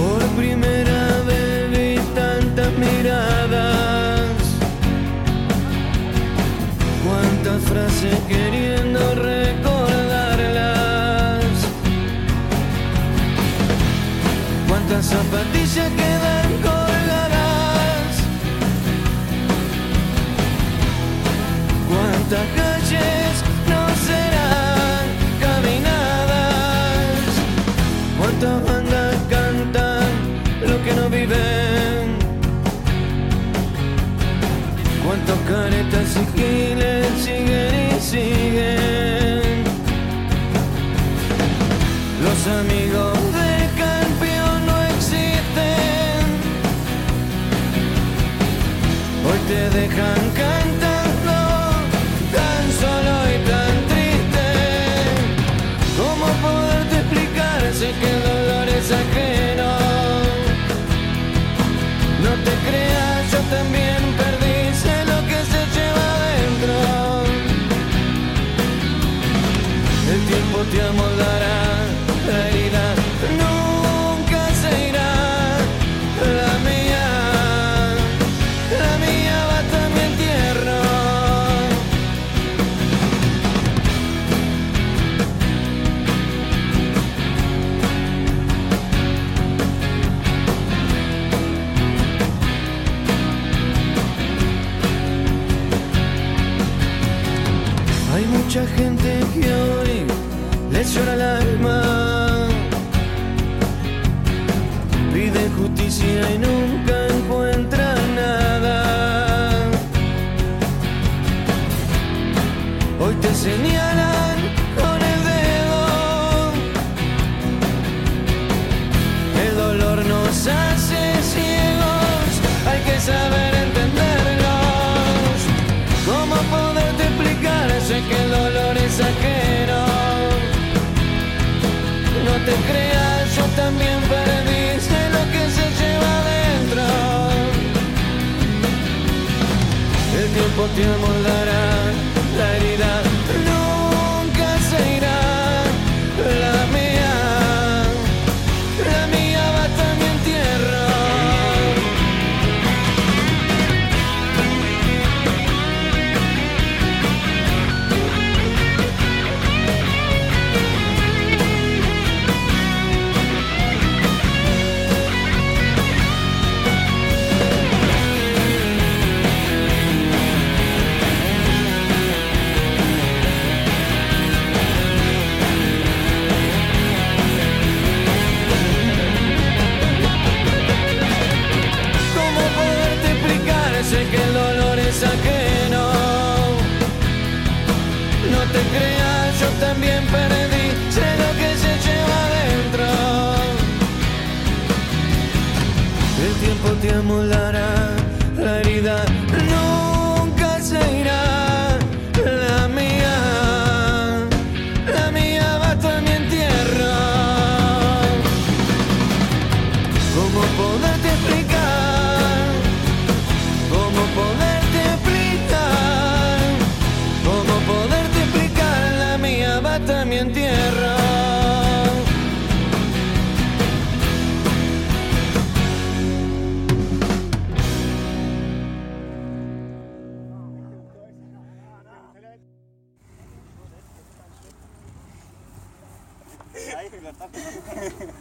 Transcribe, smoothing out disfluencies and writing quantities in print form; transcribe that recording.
Por primera vez vi tantas miradas, cuántas frases queriendo recordarlas, cuántas zapatillas quedan colgadas, cuántas calles no serán caminadas, cuántas bandas cantan lo que no viven, cuántos caretas y giles siguen y siguen. Los amigos de campeón no existen, hoy te dejan cantando tan solo y tan triste. ¿Cómo poderte explicar? Sé que el dolor es ajeno. No te creas, yo también perdí, sé lo que se lleva adentro. El tiempo te amoldará, la herida nunca se irá. La mía va hasta mi entierro. Hay mucha gente que hoy les llora el alma, pide justicia y nunca encuentra nada. Hoy te señalan con el dedo, el dolor nos hace ciegos, hay que saber entenderlos. ¿Cómo poderte explicar? Sé que el dolor es ajeno. No te creas, yo también perdí, sé lo que se lleva adentro. El tiempo te amoldará, la herida nunca se irá. La mía va hasta mi entierro. Sé que el dolor es ajeno. No te creas, yo también perdí, sé lo que se lleva adentro. El tiempo te amoldará, la herida nunca se irá. La mía va hasta mi entierro. ¿Cómo poderte explicar? ¿Cómo poderte explicar? ¿Cómo poderte explicar? La mía va hasta mi entierro. Ahí,